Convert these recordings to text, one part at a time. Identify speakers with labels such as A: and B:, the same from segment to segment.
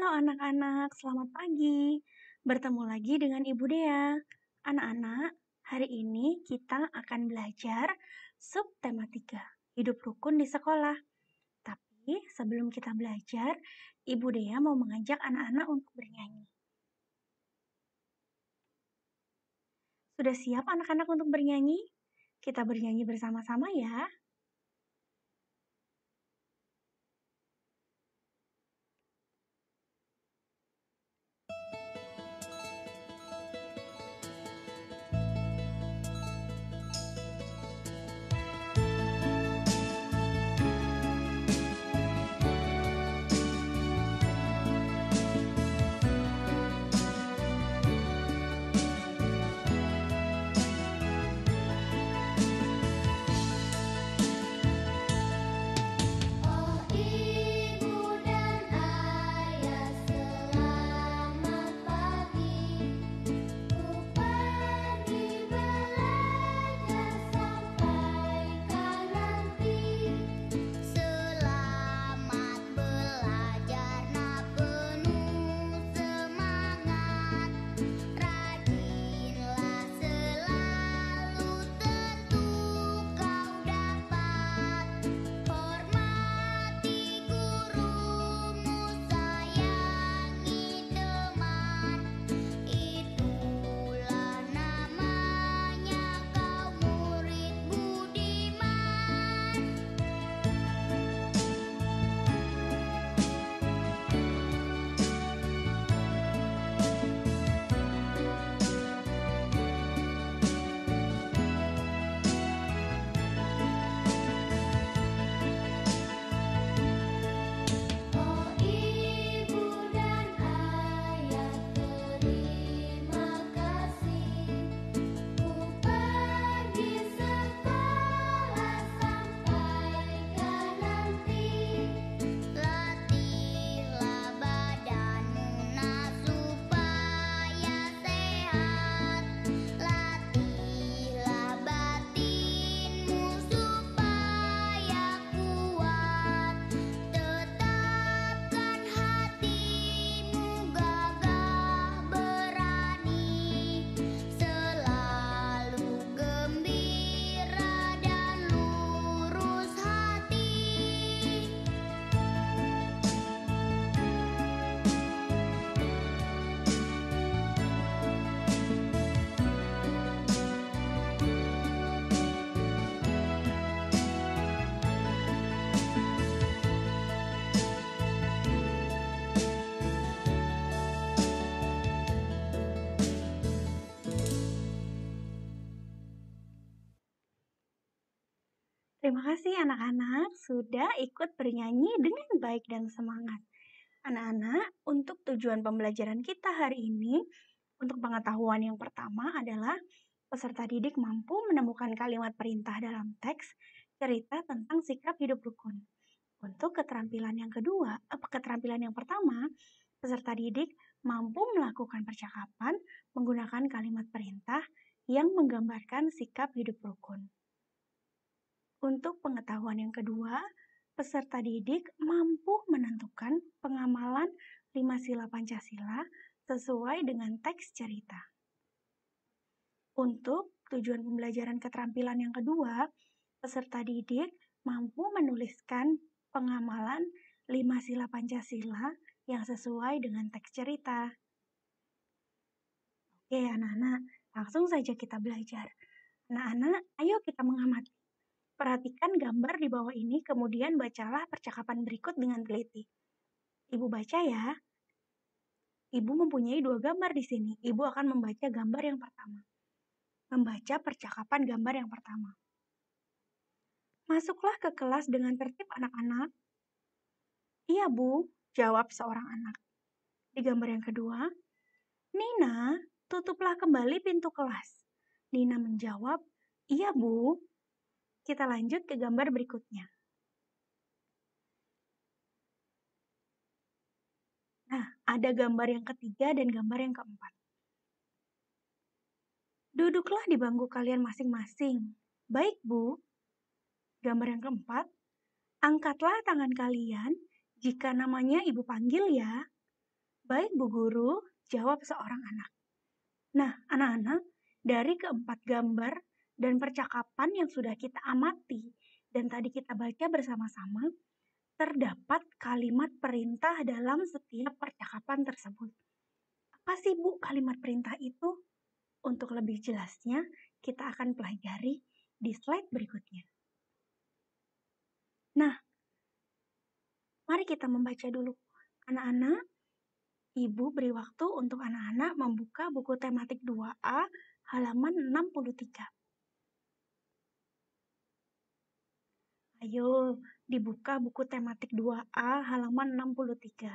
A: Halo anak-anak, selamat pagi. Bertemu lagi dengan Ibu Dea. Anak-anak, hari ini kita akan belajar subtematika hidup rukun di sekolah. Tapi sebelum kita belajar, Ibu Dea mau mengajak anak-anak untuk bernyanyi. Sudah siap anak-anak untuk bernyanyi? Kita bernyanyi bersama-sama ya.
B: Oh ibu dan ayah selamat pagi. Ku pergi belajar sampaikan nanti. Selamat belajar nak penuh semangat. Rajinlah selalu tentu kau dapat. Hormati gurumu, sayangi teman. Itulah namanya kau murid budiman. Oh ibu dan ayah terima kasih. Ku pergi sekolah sampaikan nanti. Latihlah badanmu nak supaya sehat. Latihlah batinmu supaya kuat. Tetapkan hatimu gagah berani. Selalu gembira dan lurus hati.
A: Terima kasih anak-anak sudah ikut bernyanyi dengan baik dan semangat. Anak-anak, untuk tujuan pembelajaran kita hari ini, untuk pengetahuan yang pertama adalah peserta didik mampu menemukan kalimat perintah dalam teks cerita tentang sikap hidup rukun. Untuk keterampilan yang kedua, keterampilan yang pertama, peserta didik mampu melakukan percakapan menggunakan kalimat perintah yang menggambarkan sikap hidup rukun. Untuk pengetahuan yang kedua, peserta didik mampu menentukan pengamalan 5 sila Pancasila sesuai dengan teks cerita. Untuk tujuan pembelajaran keterampilan yang kedua, peserta didik mampu menuliskan pengamalan 5 sila Pancasila yang sesuai dengan teks cerita. Oke anak-anak, langsung saja kita belajar. Anak-anak, ayo kita mengamati. Perhatikan gambar di bawah ini, kemudian bacalah percakapan berikut dengan teliti. Ibu baca ya. Ibu mempunyai 2 gambar di sini. Ibu akan membaca gambar yang pertama. Membaca percakapan gambar yang pertama. Masuklah ke kelas dengan tertib anak-anak. Iya Bu, jawab seorang anak. Di gambar yang kedua, Nina, tutuplah kembali pintu kelas. Nina menjawab, iya Bu. Kita lanjut ke gambar berikutnya. Nah, ada gambar yang ketiga dan gambar yang keempat. Duduklah di bangku kalian masing-masing. Baik, Bu. Gambar yang keempat, angkatlah tangan kalian jika namanya Ibu panggil ya. Baik, Bu Guru, jawab seorang anak. Nah, anak-anak, dari keempat gambar dan percakapan yang sudah kita amati dan tadi kita baca bersama-sama, terdapat kalimat perintah dalam setiap percakapan tersebut. Apa sih, Bu, kalimat perintah itu? Untuk lebih jelasnya, kita akan pelajari di slide berikutnya. Nah, mari kita membaca dulu. Anak-anak, Ibu beri waktu untuk anak-anak membuka buku tematik 2A halaman 63. Ayo, dibuka buku tematik 2A halaman 63.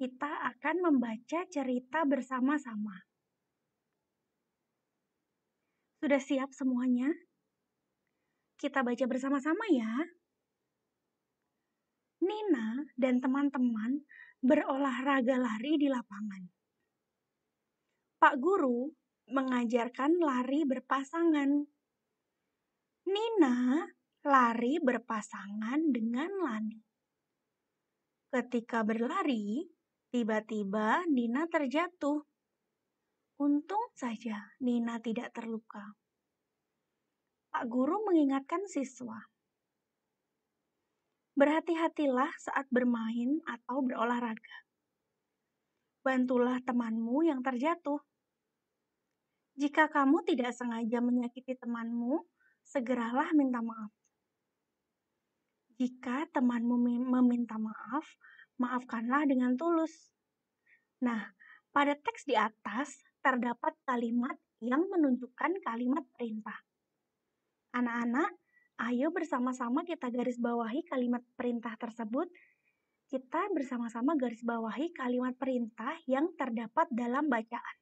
A: Kita akan membaca cerita bersama-sama. Sudah siap semuanya? Kita baca bersama-sama ya. Nina dan teman-teman berolahraga lari di lapangan. Pak Guru mengajarkan lari berpasangan. Nina lari berpasangan dengan Lani. Ketika berlari, tiba-tiba Nina terjatuh. Untung saja Nina tidak terluka. Pak Guru mengingatkan siswa, berhati-hatilah saat bermain atau berolahraga. Bantulah temanmu yang terjatuh. Jika kamu tidak sengaja menyakiti temanmu, segeralah minta maaf. Jika temanmu meminta maaf, maafkanlah dengan tulus. Nah, pada teks di atas terdapat kalimat yang menunjukkan kalimat perintah. Anak-anak, ayo bersama-sama kita garis bawahi kalimat perintah tersebut. Kita bersama-sama garis bawahi kalimat perintah yang terdapat dalam bacaan.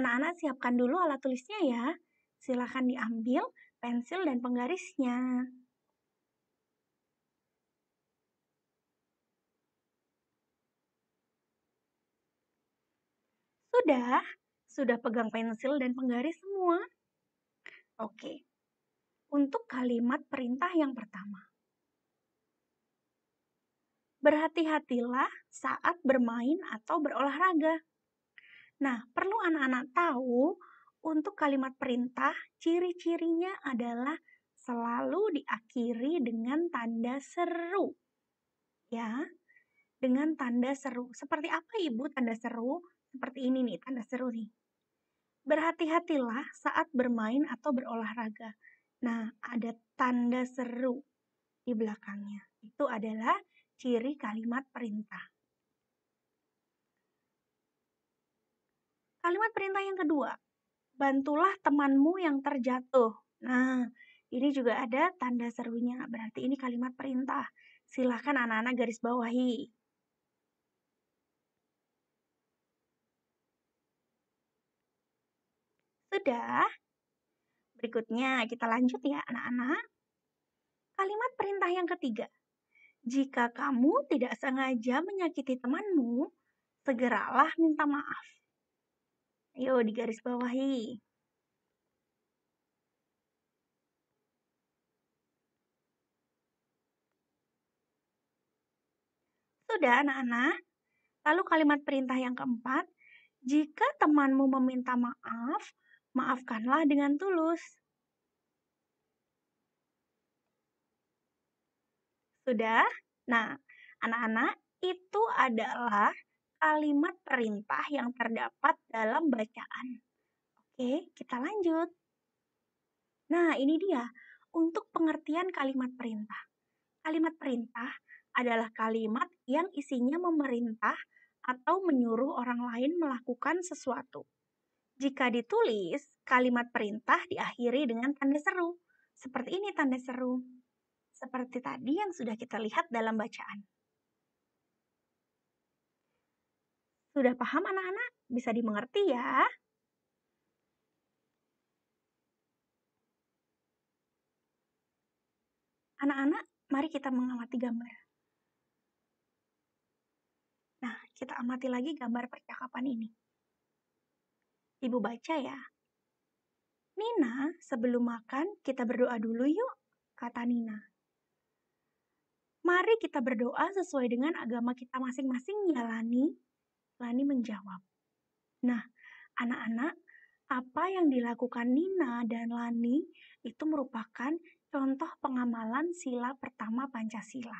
A: Anak-anak siapkan dulu alat tulisnya ya. Silakan diambil pensil dan penggarisnya. Sudah pegang pensil dan penggaris semua? Oke. Untuk kalimat perintah yang pertama. Berhati-hatilah saat bermain atau berolahraga. Nah, perlu anak-anak tahu untuk kalimat perintah, ciri-cirinya adalah selalu diakhiri dengan tanda seru. Ya, dengan tanda seru. Seperti apa Ibu tanda seru? Seperti ini nih, tanda seru nih. Berhati-hatilah saat bermain atau berolahraga. Nah, ada tanda seru di belakangnya. Itu adalah ciri kalimat perintah. Kalimat perintah yang kedua, bantulah temanmu yang terjatuh. Nah, ini juga ada tanda serunya, berarti ini kalimat perintah. Silahkan anak-anak garis bawahi. Sudah? Berikutnya kita lanjut ya anak-anak. Kalimat perintah yang ketiga. Jika kamu tidak sengaja menyakiti temanmu, segeralah minta maaf. Ayo digaris bawahi. Sudah anak-anak? Lalu kalimat perintah yang keempat, jika temanmu meminta maaf, maafkanlah dengan tulus. Sudah? Nah, anak-anak, itu adalah kalimat perintah yang terdapat dalam bacaan. Oke, kita lanjut. Nah, ini dia untuk pengertian kalimat perintah. Kalimat perintah adalah kalimat yang isinya memerintah atau menyuruh orang lain melakukan sesuatu. Jika ditulis, kalimat perintah diakhiri dengan tanda seru. Seperti ini tanda seru. Seperti tadi yang sudah kita lihat dalam bacaan. Sudah paham anak-anak? Bisa dimengerti ya? Anak-anak, mari kita mengamati gambar. Nah, kita amati lagi gambar percakapan ini. Ibu baca ya. Nina, sebelum makan kita berdoa dulu yuk, kata Nina. Mari kita berdoa sesuai dengan agama kita masing-masing ya Lani. Lani menjawab. Nah, anak-anak, apa yang dilakukan Nina dan Lani itu merupakan contoh pengamalan sila pertama Pancasila.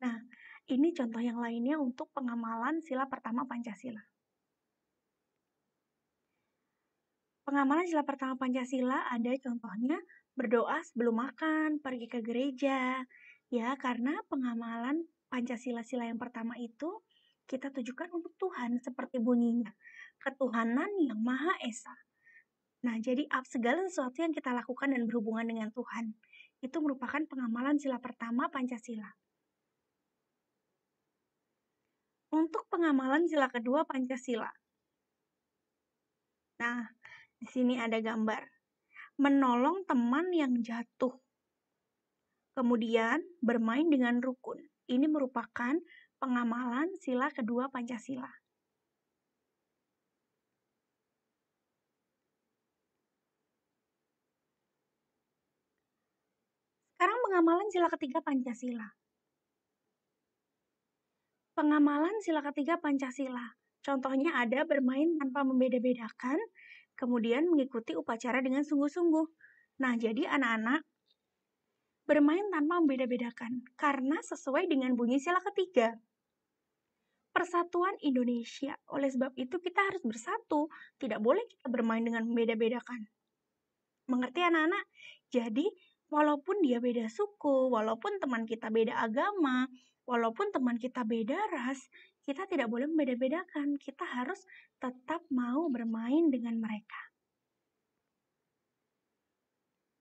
A: Nah, ini contoh yang lainnya untuk pengamalan sila pertama Pancasila. Pengamalan sila pertama Pancasila ada contohnya berdoa sebelum makan, pergi ke gereja. Ya, karena pengamalan Pancasila-sila yang pertama itu kita tujukan untuk Tuhan seperti bunyinya. Ketuhanan yang Maha Esa. Nah, jadi segala sesuatu yang kita lakukan dan berhubungan dengan Tuhan itu merupakan pengamalan sila pertama Pancasila. Untuk pengamalan sila kedua Pancasila. Nah, di sini ada gambar. Menolong teman yang jatuh. Kemudian bermain dengan rukun. Ini merupakan pengamalan sila kedua Pancasila. Sekarang pengamalan sila ketiga Pancasila. Pengamalan sila ketiga Pancasila. Contohnya ada bermain tanpa membeda-bedakan, kemudian mengikuti upacara dengan sungguh-sungguh. Nah, jadi anak-anak bermain tanpa membeda-bedakan karena sesuai dengan bunyi sila ketiga. Persatuan Indonesia. Oleh sebab itu kita harus bersatu, tidak boleh kita bermain dengan membeda-bedakan. Mengerti anak-anak? Jadi, walaupun dia beda suku, walaupun teman kita beda agama, walaupun teman kita beda ras, kita tidak boleh membeda-bedakan. Kita harus tetap mau bermain dengan mereka.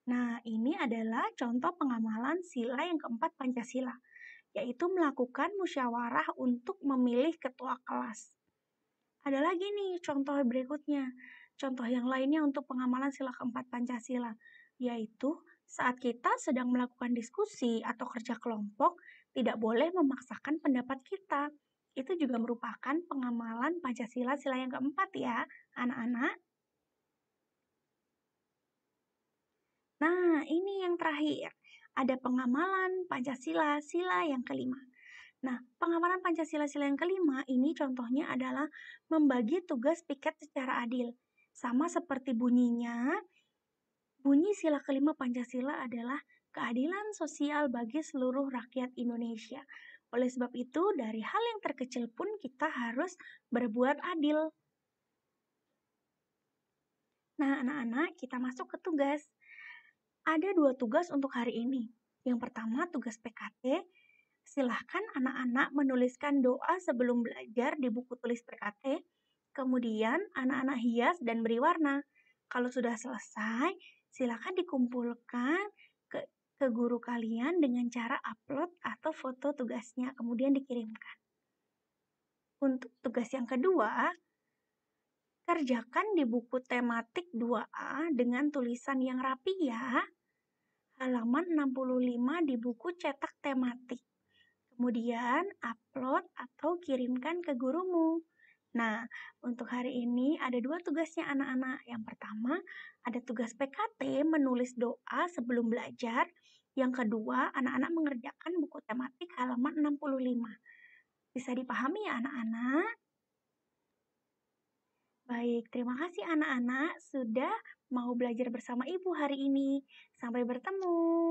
A: Nah, ini adalah contoh pengamalan sila yang keempat Pancasila, yaitu melakukan musyawarah untuk memilih ketua kelas. Ada lagi nih contoh berikutnya, contoh yang lainnya untuk pengamalan sila keempat Pancasila, yaitu saat kita sedang melakukan diskusi atau kerja kelompok, tidak boleh memaksakan pendapat kita. Itu juga merupakan pengamalan Pancasila sila yang keempat ya, anak-anak. Nah, ini yang terakhir. Ada pengamalan Pancasila sila yang kelima. Nah, pengamalan Pancasila sila yang kelima ini contohnya adalah membagi tugas piket secara adil. Sama seperti bunyinya, bunyi sila kelima Pancasila adalah keadilan sosial bagi seluruh rakyat Indonesia. Oleh sebab itu, dari hal yang terkecil pun kita harus berbuat adil. Nah, anak-anak, kita masuk ke tugas. Ada 2 tugas untuk hari ini. Yang pertama, tugas PKT. Silahkan anak-anak menuliskan doa sebelum belajar di buku tulis PKT. Kemudian, anak-anak hias dan beri warna. Kalau sudah selesai, silahkan dikumpulkan ke guru kalian dengan cara upload atau foto tugasnya, kemudian dikirimkan. Untuk tugas yang kedua, kerjakan di buku tematik 2A dengan tulisan yang rapi ya. Halaman 65 di buku cetak tematik. Kemudian upload atau kirimkan ke gurumu. Nah, untuk hari ini ada 2 tugasnya anak-anak. Yang pertama, ada tugas PKT menulis doa sebelum belajar. Yang kedua, anak-anak mengerjakan buku tematik halaman 65. Bisa dipahami ya anak-anak? Baik, terima kasih anak-anak sudah mau belajar bersama Ibu hari ini. Sampai bertemu.